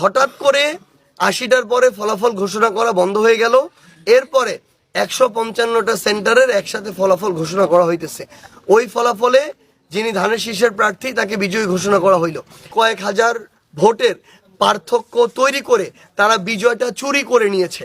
হঠাৎ করে ৮০টার পরে ফলাফল ঘোষণা করা বন্ধ হয়ে গেল। এরপরে ১৫৫টা সেন্টারের একসাথে ফলাফল ঘোষণা করা হইতেছে। ওই ফলাফলে যিনি ধানের শীষের প্রার্থী তাকে বিজয়ী ঘোষণা করা হইল। কয়েক হাজার ভোটের পার্থক্য তৈরি করে তারা বিজয়টা চুরি করে নিয়েছে।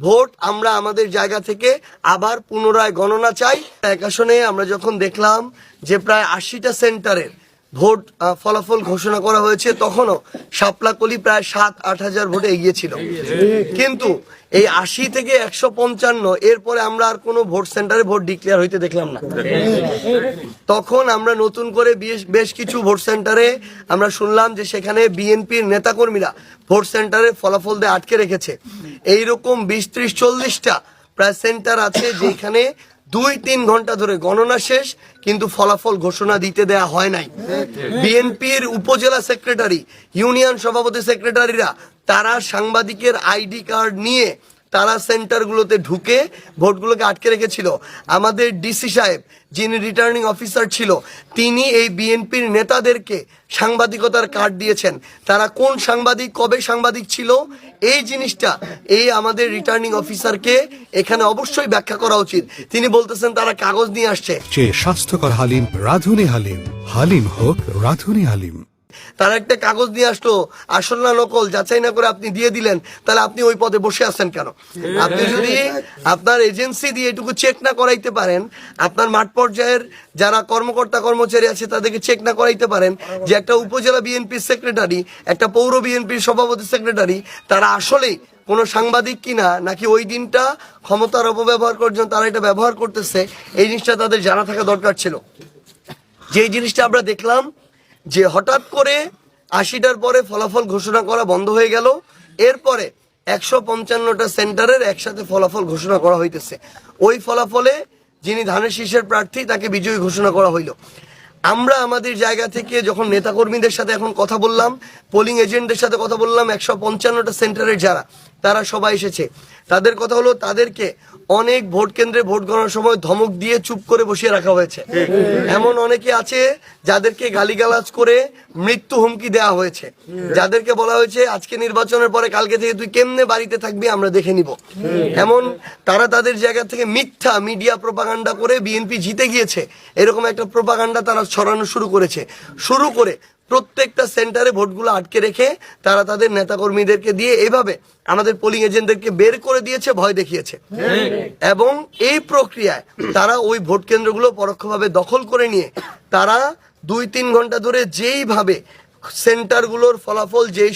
ভোট আমরা আমাদের জায়গা থেকে আবার পুনরায় গণনা চাই। এক আসনে আমরা যখন দেখলাম যে প্রায় ৮০টা সেন্টারের ভোট ফলাফল ঘোষণা করা হয়েছে, তখনও শাপলাকলি প্রায় ৭-৮ হাজার ভোটে এগিয়েছিল। কিন্তু এই ৮০ থেকে ১৫৫ এরপরে আমরা আর কোনো ভোট সেন্টারে ভোট ডিক্লেয়ার হইতে দেখলাম না। তখন আমরা নতুন করে বেশ কিছু ভোট সেন্টারে আমরা শুনলাম যে সেখানে বিএনপির নেতাকর্মীরা ভোট সেন্টারে ফলাফল দিয়ে আটকে রেখেছে। এইরকম ২০-৩০-৪০টা প্রায় সেন্টার আছে যেখানে ২-৩ ঘন্টা ধরে গণনা শেষ কিন্তু ফলাফল ঘোষণা দিতে দেয়া হয় নাই। বিএনপির উপজেলা সেক্রেটারি, ইউনিয়ন সভাপতি সেক্রেটারিরা তারা সাংবাদিকের আইডি কার্ড নিয়ে তারা সেন্টারগুলোতে ঢুকে ভোটগুলোকে আটকে রেখেছিল। আমাদের ডিসি সাহেব যিনি রিটার্নিং অফিসার ছিল তিনি এই বিএনপির নেতাদেরকে সাংবাদিকতার কার্ড দিয়েছেন। তারা কোন সাংবাদিক, কবে সাংবাদিক ছিল, এই জিনিসটা এই আমাদের রিটার্নিং অফিসারকে এখানে অবশ্যই ব্যাখ্যা করা উচিত। তিনি বলতেছেন তারা কাগজ নিয়ে আসছে। স্বাস্থ্যকর হালিম রাঁধুনি হালিম, হালিম হোক রাঁধুনি হালিম। তারা একটা কাগজ নিয়ে আসলো, আসল না নকল যাচাই না করে আপনি দিয়ে দিলেন, তাহলে আপনি ওই পদে বসে আছেন কেন? আপনি যদি আপনার এজেন্সি দিয়ে এটুকু চেক না করাইতে পারেন, আপনার মাঠ পর্যায়ের যারা কর্মকর্তা কর্মচারী আছে তাদেরকে চেক না করাইতে পারেন যে একটা উপজেলা বিএনপির সেক্রেটারি, একটা পৌর বিএনপির সভাপতি সেক্রেটারি তারা আসলেই কোনো সাংবাদিক কিনা, নাকি ওই দিনটা ক্ষমতার অপব্যবহার করার জন্য তারা এটা ব্যবহার করতেছে, এই জিনিসটা তাদের জানা থাকা দরকার ছিল। যে জিনিসটা আমরা দেখলাম যে হঠাৎ করে ৮০টার পরে ফলাফল ঘোষণা করা বন্ধ হয়ে গেল। এরপরে ১৫৫টা সেন্টারের একসাথে ফলাফল ঘোষণা করা হইতেছে। ওই ফলাফলে যিনি ধানের শীষের প্রার্থী তাকে বিজয়ী ঘোষণা করা হইল। আমরা আমাদের জায়গা থেকে যখন নেতাকর্মীদের সাথে এখন কথা বললাম, পোলিং এজেন্টদের সাথে কথা বললাম, ১৫৫টা সেন্টারের যারা তারা সবাই এসেছে, তাদের কথা হলো তাদেরকে অনেক ভোট কেন্দ্রে ভোট গণনার সময় ধমক দিয়ে চুপ করে বসিয়ে রাখা হয়েছে। এমন অনেকে আছে যাদেরকে গালিগালাজ করে মৃত্যু হুমকি দেওয়া হয়েছে, যাদেরকে বলা হয়েছে আজকে নির্বাচনের পরে কালকে থেকে তুই কেমনে বাড়িতে থাকবি আমরা দেখে নিব। এমন তারা তাদের জায়গা থেকে মিথ্যা মিডিয়া প্রোপাগান্ডা করে বিএনপি জিতে গিয়েছে এরকম একটা প্রোপাগান্ডা তারা ছড়ানো শুরু করে প্রত্যেকটা সেন্টারে ভোটগুলো আটকে রেখে তারা তাদের নেতাকর্মীদেরকে দিয়ে এইভাবে আমাদের পোলিং এজেন্টদেরকে বের করে দিয়েছে, ভয় দেখিয়েছে। এবং এই প্রক্রিয়ায় তারা ওই ভোট কেন্দ্রগুলো পরোক্ষভাবে দখল করে নিয়ে তারা ২-৩ ঘন্টা ধরে যেইভাবে সেন্টারগুলোর ফলাফল যেই